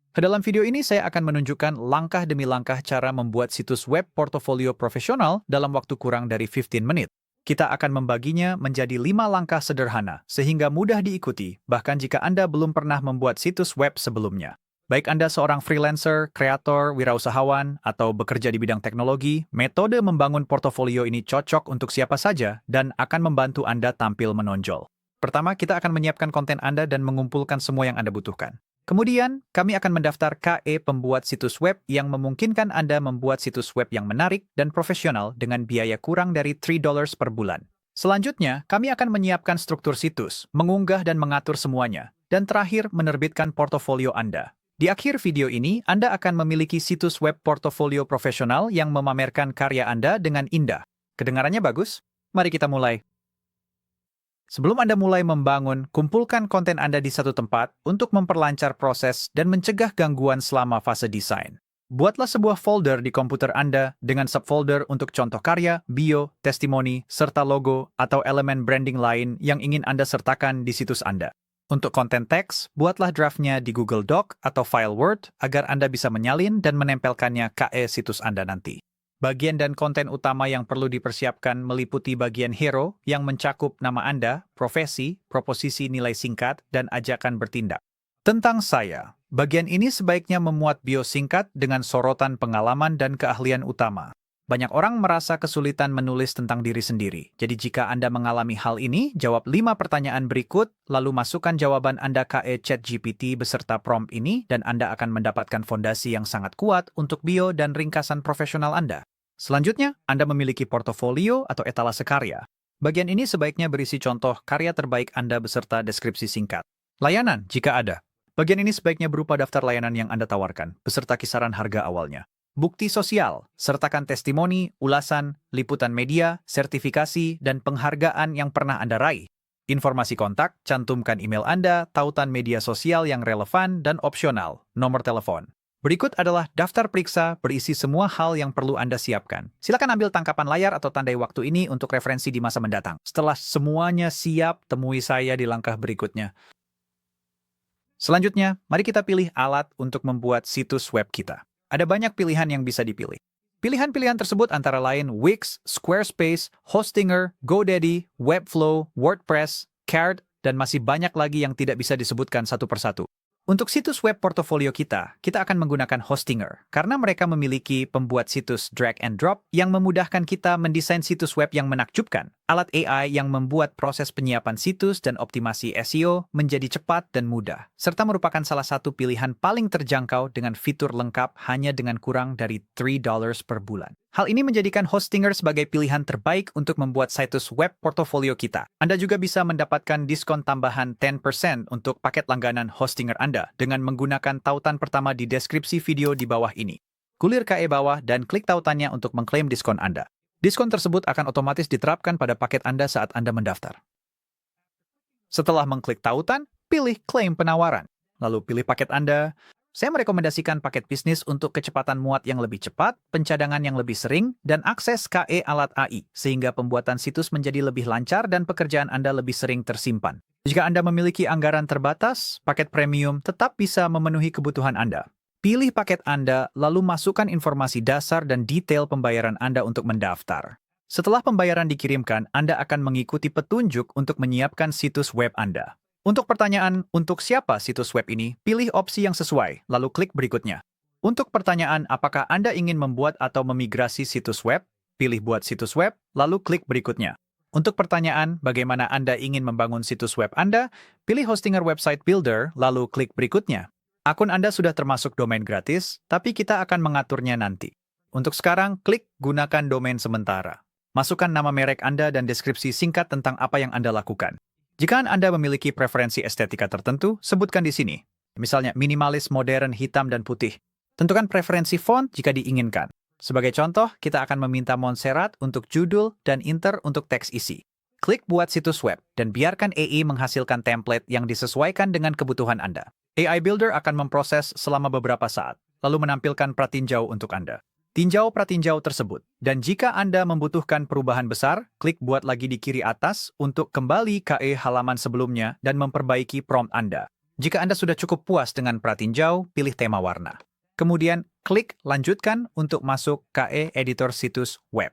Dalam video ini saya akan menunjukkan langkah demi langkah cara membuat situs web portofolio profesional dalam waktu kurang dari 15 menit. Kita akan membaginya menjadi 5 langkah sederhana, sehingga mudah diikuti, bahkan jika Anda belum pernah membuat situs web sebelumnya. Baik Anda seorang freelancer, kreator, wirausahawan, atau bekerja di bidang teknologi, metode membangun portofolio ini cocok untuk siapa saja dan akan membantu Anda tampil menonjol. Pertama, kita akan menyiapkan konten Anda dan mengumpulkan semua yang Anda butuhkan. Kemudian, kami akan mendaftar KE pembuat situs web yang memungkinkan Anda membuat situs web yang menarik dan profesional dengan biaya kurang dari $3 per bulan. Selanjutnya, kami akan menyiapkan struktur situs, mengunggah dan mengatur semuanya, dan terakhir menerbitkan portofolio Anda. Di akhir video ini, Anda akan memiliki situs web portofolio profesional yang memamerkan karya Anda dengan indah. Kedengarannya bagus? Mari kita mulai. Sebelum Anda mulai membangun, kumpulkan konten Anda di satu tempat untuk memperlancar proses dan mencegah gangguan selama fase desain. Buatlah sebuah folder di komputer Anda dengan subfolder untuk contoh karya, bio, testimoni, serta logo atau elemen branding lain yang ingin Anda sertakan di situs Anda. Untuk konten teks, buatlah draftnya di Google Doc atau file Word agar Anda bisa menyalin dan menempelkannya ke situs Anda nanti. Bagian dan konten utama yang perlu dipersiapkan meliputi bagian hero yang mencakup nama Anda, profesi, proposisi nilai singkat, dan ajakan bertindak. Tentang saya, bagian ini sebaiknya memuat bio singkat dengan sorotan pengalaman dan keahlian utama. Banyak orang merasa kesulitan menulis tentang diri sendiri. Jadi jika Anda mengalami hal ini, jawab 5 pertanyaan berikut, lalu masukkan jawaban Anda ke ChatGPT beserta prompt ini, dan Anda akan mendapatkan fondasi yang sangat kuat untuk bio dan ringkasan profesional Anda. Selanjutnya, Anda memiliki portofolio atau etalase karya. Bagian ini sebaiknya berisi contoh karya terbaik Anda beserta deskripsi singkat. Layanan, jika ada. Bagian ini sebaiknya berupa daftar layanan yang Anda tawarkan, beserta kisaran harga awalnya. Bukti sosial, sertakan testimoni, ulasan, liputan media, sertifikasi, dan penghargaan yang pernah Anda raih. Informasi kontak, cantumkan email Anda, tautan media sosial yang relevan dan opsional, nomor telepon. Berikut adalah daftar periksa berisi semua hal yang perlu Anda siapkan. Silakan ambil tangkapan layar atau tandai waktu ini untuk referensi di masa mendatang. Setelah semuanya siap, temui saya di langkah berikutnya. Selanjutnya, mari kita pilih alat untuk membuat situs web kita. Ada banyak pilihan yang bisa dipilih. Pilihan-pilihan tersebut antara lain Wix, Squarespace, Hostinger, GoDaddy, Webflow, WordPress, Carrot, dan masih banyak lagi yang tidak bisa disebutkan satu persatu. Untuk situs web portofolio kita akan menggunakan Hostinger karena mereka memiliki pembuat situs drag and drop yang memudahkan kita mendesain situs web yang menakjubkan. Alat AI yang membuat proses penyiapan situs dan optimasi SEO menjadi cepat dan mudah, serta merupakan salah satu pilihan paling terjangkau dengan fitur lengkap hanya dengan kurang dari $3 per bulan. Hal ini menjadikan Hostinger sebagai pilihan terbaik untuk membuat situs web portofolio kita. Anda juga bisa mendapatkan diskon tambahan 10% untuk paket langganan Hostinger Anda dengan menggunakan tautan pertama di deskripsi video di bawah ini. Kulir KE bawah dan klik tautannya untuk mengklaim diskon Anda. Diskon tersebut akan otomatis diterapkan pada paket Anda saat Anda mendaftar. Setelah mengklik tautan, pilih klaim penawaran. Lalu pilih paket Anda. Saya merekomendasikan paket bisnis untuk kecepatan muat yang lebih cepat, pencadangan yang lebih sering, dan akses KE alat AI, sehingga pembuatan situs menjadi lebih lancar dan pekerjaan Anda lebih sering tersimpan. Jika Anda memiliki anggaran terbatas, paket premium tetap bisa memenuhi kebutuhan Anda. Pilih paket Anda, lalu masukkan informasi dasar dan detail pembayaran Anda untuk mendaftar. Setelah pembayaran dikirimkan, Anda akan mengikuti petunjuk untuk menyiapkan situs web Anda. Untuk pertanyaan, untuk siapa situs web ini, pilih opsi yang sesuai, lalu klik berikutnya. Untuk pertanyaan, apakah Anda ingin membuat atau memigrasi situs web, pilih buat situs web, lalu klik berikutnya. Untuk pertanyaan, bagaimana Anda ingin membangun situs web Anda, pilih Hostinger Website Builder, lalu klik berikutnya. Akun Anda sudah termasuk domain gratis, tapi kita akan mengaturnya nanti. Untuk sekarang, klik gunakan domain sementara. Masukkan nama merek Anda dan deskripsi singkat tentang apa yang Anda lakukan. Jika Anda memiliki preferensi estetika tertentu, sebutkan di sini. Misalnya minimalis, modern, hitam, dan putih. Tentukan preferensi font jika diinginkan. Sebagai contoh, kita akan meminta Montserrat untuk judul dan Inter untuk teks isi. Klik buat situs web dan biarkan AI menghasilkan template yang disesuaikan dengan kebutuhan Anda. AI Builder akan memproses selama beberapa saat, lalu menampilkan pratinjau untuk Anda. Tinjau pratinjau tersebut, dan jika Anda membutuhkan perubahan besar, klik buat lagi di kiri atas untuk kembali ke halaman sebelumnya dan memperbaiki prompt Anda. Jika Anda sudah cukup puas dengan pratinjau, pilih tema warna. Kemudian, klik Lanjutkan untuk masuk KE Editor Situs Web.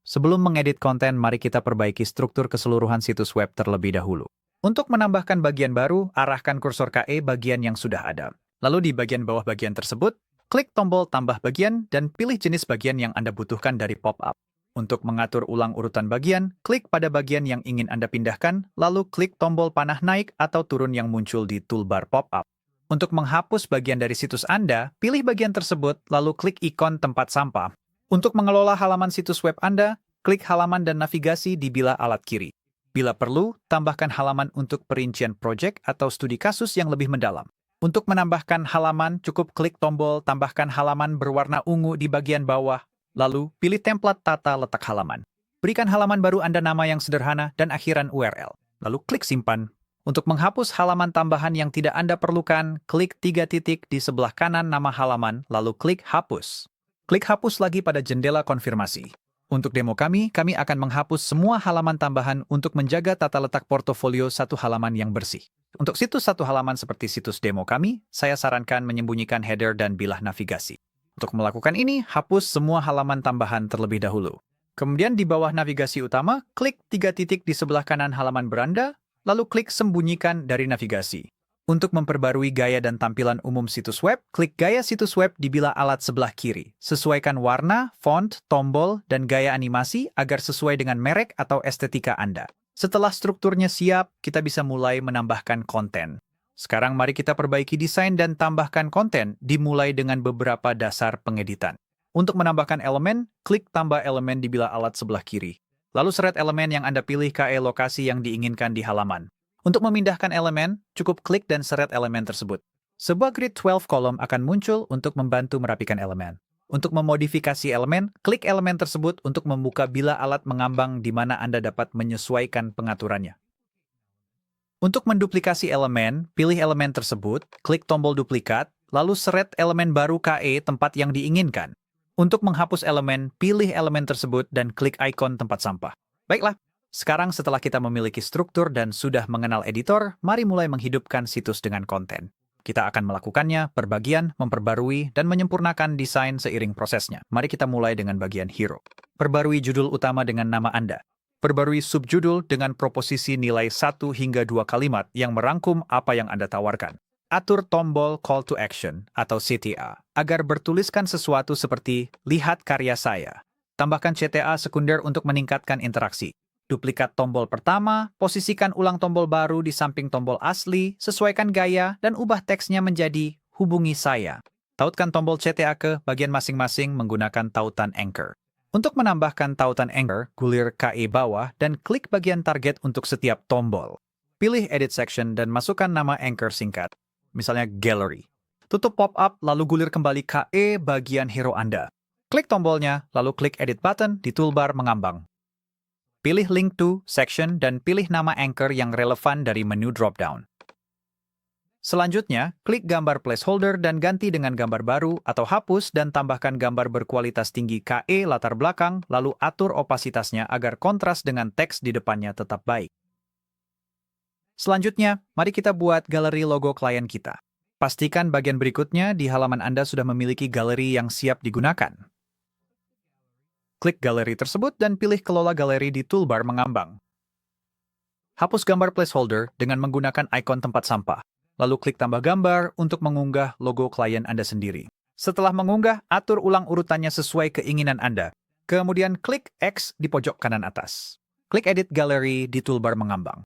Sebelum mengedit konten, mari kita perbaiki struktur keseluruhan situs web terlebih dahulu. Untuk menambahkan bagian baru, arahkan kursor KE bagian yang sudah ada. Lalu di bagian bawah bagian tersebut, klik tombol Tambah Bagian dan pilih jenis bagian yang Anda butuhkan dari pop-up. Untuk mengatur ulang urutan bagian, klik pada bagian yang ingin Anda pindahkan, lalu klik tombol panah naik atau turun yang muncul di toolbar pop-up. Untuk menghapus bagian dari situs Anda, pilih bagian tersebut, lalu klik ikon tempat sampah. Untuk mengelola halaman situs web Anda, klik halaman dan navigasi di bilah alat kiri. Bila perlu, tambahkan halaman untuk perincian proyek atau studi kasus yang lebih mendalam. Untuk menambahkan halaman, cukup klik tombol Tambahkan Halaman berwarna ungu di bagian bawah. Lalu, pilih template tata letak halaman. Berikan halaman baru Anda nama yang sederhana dan akhiran URL. Lalu klik Simpan. Untuk menghapus halaman tambahan yang tidak Anda perlukan, klik 3 titik di sebelah kanan nama halaman, lalu klik Hapus. Klik Hapus lagi pada jendela konfirmasi. Untuk demo kami akan menghapus semua halaman tambahan untuk menjaga tata letak portofolio satu halaman yang bersih. Untuk situs satu halaman seperti situs demo kami, saya sarankan menyembunyikan header dan bilah navigasi. Untuk melakukan ini, hapus semua halaman tambahan terlebih dahulu. Kemudian di bawah navigasi utama, klik 3 titik di sebelah kanan halaman beranda, lalu klik Sembunyikan dari navigasi. Untuk memperbarui gaya dan tampilan umum situs web, klik Gaya situs web di bilah alat sebelah kiri. Sesuaikan warna, font, tombol, dan gaya animasi agar sesuai dengan merek atau estetika Anda. Setelah strukturnya siap, kita bisa mulai menambahkan konten. Sekarang mari kita perbaiki desain dan tambahkan konten, dimulai dengan beberapa dasar pengeditan. Untuk menambahkan elemen, klik Tambah Elemen di bilah alat sebelah kiri. Lalu seret elemen yang Anda pilih KE lokasi yang diinginkan di halaman. Untuk memindahkan elemen, cukup klik dan seret elemen tersebut. Sebuah grid 12 kolom akan muncul untuk membantu merapikan elemen. Untuk memodifikasi elemen, klik elemen tersebut untuk membuka bilah alat mengambang di mana Anda dapat menyesuaikan pengaturannya. Untuk menduplikasi elemen, pilih elemen tersebut, klik tombol duplikat, lalu seret elemen baru KE tempat yang diinginkan. Untuk menghapus elemen, pilih elemen tersebut dan klik ikon tempat sampah. Baiklah, sekarang setelah kita memiliki struktur dan sudah mengenal editor, mari mulai menghidupkan situs dengan konten. Kita akan melakukannya per bagian, memperbarui, dan menyempurnakan desain seiring prosesnya. Mari kita mulai dengan bagian hero. Perbarui judul utama dengan nama Anda. Perbarui subjudul dengan proposisi nilai 1 hingga 2 kalimat yang merangkum apa yang Anda tawarkan. Atur tombol Call to Action atau CTA agar bertuliskan sesuatu seperti Lihat karya saya. Tambahkan CTA sekunder untuk meningkatkan interaksi. Duplikat tombol pertama, posisikan ulang tombol baru di samping tombol asli, sesuaikan gaya, dan ubah teksnya menjadi Hubungi saya. Tautkan tombol CTA ke bagian masing-masing menggunakan tautan anchor. Untuk menambahkan tautan anchor, gulir KE bawah dan klik bagian target untuk setiap tombol. Pilih Edit Section dan masukkan nama anchor singkat, misalnya Gallery. Tutup pop-up lalu gulir kembali KE bagian hero Anda. Klik tombolnya, lalu klik Edit button di toolbar mengambang. Pilih Link to Section dan pilih nama anchor yang relevan dari menu drop-down. Selanjutnya, klik gambar placeholder dan ganti dengan gambar baru atau hapus dan tambahkan gambar berkualitas tinggi KE latar belakang, lalu atur opasitasnya agar kontras dengan teks di depannya tetap baik. Selanjutnya, mari kita buat galeri logo klien kita. Pastikan bagian berikutnya di halaman Anda sudah memiliki galeri yang siap digunakan. Klik galeri tersebut dan pilih Kelola Galeri di toolbar mengambang. Hapus gambar placeholder dengan menggunakan ikon tempat sampah. Lalu klik Tambah Gambar untuk mengunggah logo klien Anda sendiri. Setelah mengunggah, atur ulang urutannya sesuai keinginan Anda. Kemudian klik X di pojok kanan atas. Klik Edit Gallery di toolbar mengambang.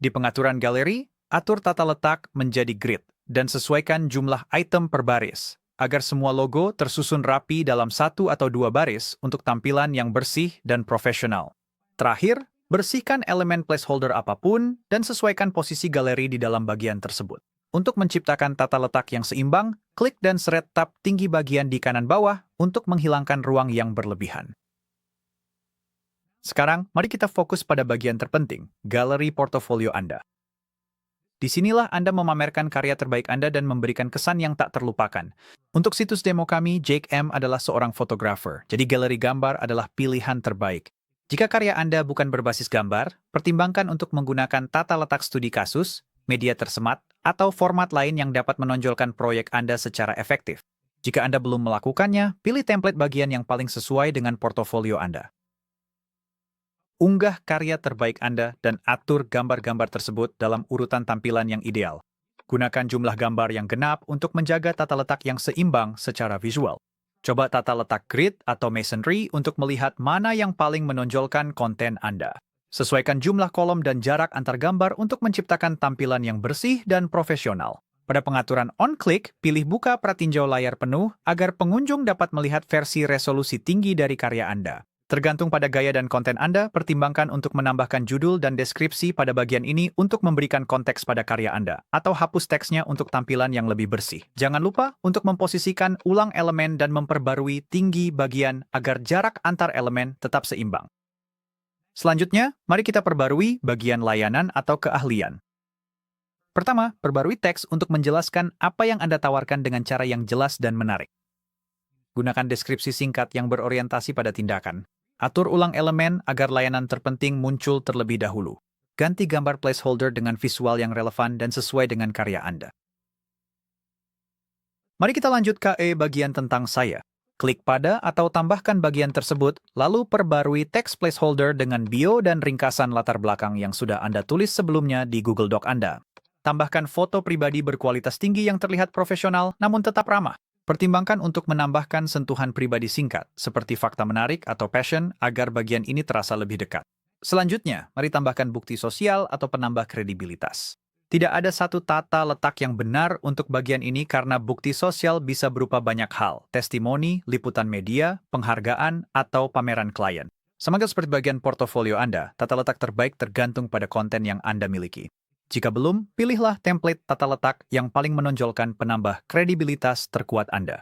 Di pengaturan galeri, atur tata letak menjadi grid dan sesuaikan jumlah item per baris, agar semua logo tersusun rapi dalam 1 atau 2 baris untuk tampilan yang bersih dan profesional. Terakhir, bersihkan elemen placeholder apapun dan sesuaikan posisi galeri di dalam bagian tersebut. Untuk menciptakan tata letak yang seimbang, klik dan seret tab tinggi bagian di kanan bawah untuk menghilangkan ruang yang berlebihan. Sekarang, mari kita fokus pada bagian terpenting, galeri portofolio Anda. Disinilah Anda memamerkan karya terbaik Anda dan memberikan kesan yang tak terlupakan. Untuk situs demo kami, Jake M adalah seorang fotografer, jadi galeri gambar adalah pilihan terbaik. Jika karya Anda bukan berbasis gambar, pertimbangkan untuk menggunakan tata letak studi kasus, media tersemat, atau format lain yang dapat menonjolkan proyek Anda secara efektif. Jika Anda belum melakukannya, pilih template bagian yang paling sesuai dengan portofolio Anda. Unggah karya terbaik Anda dan atur gambar-gambar tersebut dalam urutan tampilan yang ideal. Gunakan jumlah gambar yang genap untuk menjaga tata letak yang seimbang secara visual. Coba tata letak grid atau masonry untuk melihat mana yang paling menonjolkan konten Anda. Sesuaikan jumlah kolom dan jarak antar gambar untuk menciptakan tampilan yang bersih dan profesional. Pada pengaturan on-click, pilih buka pratinjau layar penuh agar pengunjung dapat melihat versi resolusi tinggi dari karya Anda. Tergantung pada gaya dan konten Anda, pertimbangkan untuk menambahkan judul dan deskripsi pada bagian ini untuk memberikan konteks pada karya Anda, atau hapus teksnya untuk tampilan yang lebih bersih. Jangan lupa untuk memposisikan ulang elemen dan memperbarui tinggi bagian agar jarak antar elemen tetap seimbang. Selanjutnya, mari kita perbarui bagian layanan atau keahlian. Pertama, perbarui teks untuk menjelaskan apa yang Anda tawarkan dengan cara yang jelas dan menarik. Gunakan deskripsi singkat yang berorientasi pada tindakan. Atur ulang elemen agar layanan terpenting muncul terlebih dahulu. Ganti gambar placeholder dengan visual yang relevan dan sesuai dengan karya Anda. Mari kita lanjut ke bagian tentang saya. Klik pada atau tambahkan bagian tersebut, lalu perbarui teks placeholder dengan bio dan ringkasan latar belakang yang sudah Anda tulis sebelumnya di Google Doc Anda. Tambahkan foto pribadi berkualitas tinggi yang terlihat profesional namun tetap ramah. Pertimbangkan untuk menambahkan sentuhan pribadi singkat, seperti fakta menarik atau passion, agar bagian ini terasa lebih dekat. Selanjutnya, mari tambahkan bukti sosial atau penambah kredibilitas. Tidak ada satu tata letak yang benar untuk bagian ini karena bukti sosial bisa berupa banyak hal, testimoni, liputan media, penghargaan, atau pameran klien. Sama seperti bagian portofolio Anda, tata letak terbaik tergantung pada konten yang Anda miliki. Jika belum, pilihlah template tata letak yang paling menonjolkan penambah kredibilitas terkuat Anda.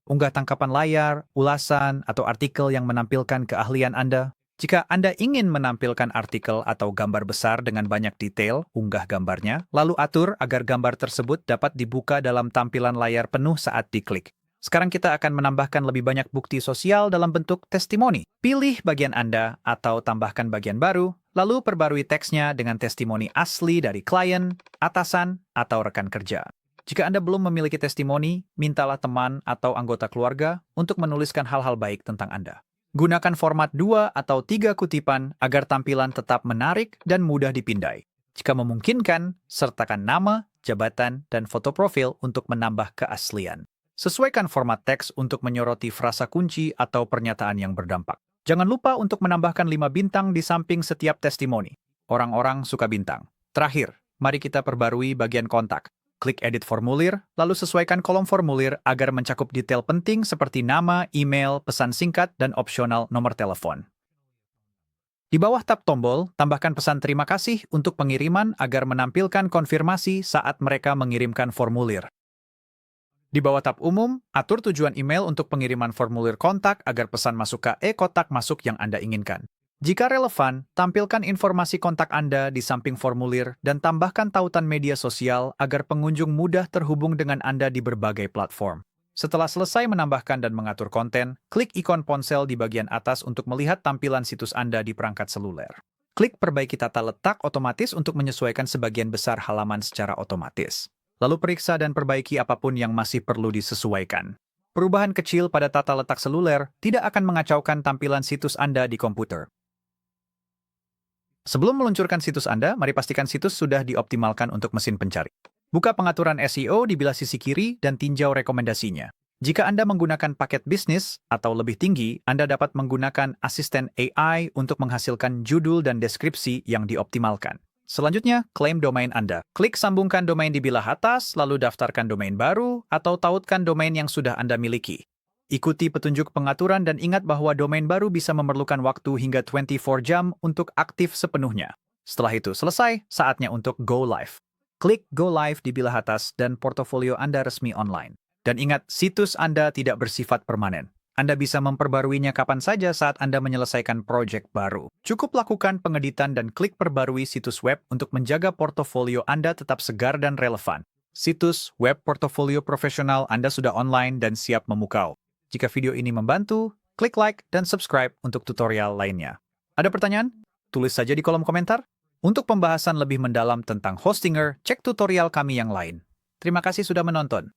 Unggah tangkapan layar, ulasan, atau artikel yang menampilkan keahlian Anda. Jika Anda ingin menampilkan artikel atau gambar besar dengan banyak detail, unggah gambarnya, lalu atur agar gambar tersebut dapat dibuka dalam tampilan layar penuh saat diklik. Sekarang kita akan menambahkan lebih banyak bukti sosial dalam bentuk testimoni. Pilih bagian Anda atau tambahkan bagian baru, lalu perbarui teksnya dengan testimoni asli dari klien, atasan, atau rekan kerja. Jika Anda belum memiliki testimoni, mintalah teman atau anggota keluarga untuk menuliskan hal-hal baik tentang Anda. Gunakan format 2 atau 3 kutipan agar tampilan tetap menarik dan mudah dipindai. Jika memungkinkan, sertakan nama, jabatan, dan foto profil untuk menambah keaslian. Sesuaikan format teks untuk menyoroti frasa kunci atau pernyataan yang berdampak. Jangan lupa untuk menambahkan 5 bintang di samping setiap testimoni. Orang-orang suka bintang. Terakhir, mari kita perbarui bagian kontak. Klik edit formulir, lalu sesuaikan kolom formulir agar mencakup detail penting seperti nama, email, pesan singkat, dan opsional nomor telepon. Di bawah tab tombol, tambahkan pesan terima kasih untuk pengiriman agar menampilkan konfirmasi saat mereka mengirimkan formulir. Di bawah tab umum, atur tujuan email untuk pengiriman formulir kontak agar pesan masuk ke e-kotak masuk yang Anda inginkan. Jika relevan, tampilkan informasi kontak Anda di samping formulir dan tambahkan tautan media sosial agar pengunjung mudah terhubung dengan Anda di berbagai platform. Setelah selesai menambahkan dan mengatur konten, klik ikon ponsel di bagian atas untuk melihat tampilan situs Anda di perangkat seluler. Klik perbaiki tata letak otomatis untuk menyesuaikan sebagian besar halaman secara otomatis. Lalu periksa dan perbaiki apapun yang masih perlu disesuaikan. Perubahan kecil pada tata letak seluler tidak akan mengacaukan tampilan situs Anda di komputer. Sebelum meluncurkan situs Anda, mari pastikan situs sudah dioptimalkan untuk mesin pencari. Buka pengaturan SEO di belah sisi kiri dan tinjau rekomendasinya. Jika Anda menggunakan paket bisnis atau lebih tinggi, Anda dapat menggunakan asisten AI untuk menghasilkan judul dan deskripsi yang dioptimalkan. Selanjutnya, klaim domain Anda. Klik sambungkan domain di belah atas, lalu daftarkan domain baru, atau tautkan domain yang sudah Anda miliki. Ikuti petunjuk pengaturan dan ingat bahwa domain baru bisa memerlukan waktu hingga 24 jam untuk aktif sepenuhnya. Setelah itu selesai, saatnya untuk Go Live. Klik Go Live di belah atas dan portofolio Anda resmi online. Dan ingat, situs Anda tidak bersifat permanen. Anda bisa memperbaruinya kapan saja saat Anda menyelesaikan proyek baru. Cukup lakukan pengeditan dan klik perbarui situs web untuk menjaga portofolio Anda tetap segar dan relevan. Situs web portofolio profesional Anda sudah online dan siap memukau. Jika video ini membantu, klik like dan subscribe untuk tutorial lainnya. Ada pertanyaan? Tulis saja di kolom komentar. Untuk pembahasan lebih mendalam tentang Hostinger, cek tutorial kami yang lain. Terima kasih sudah menonton.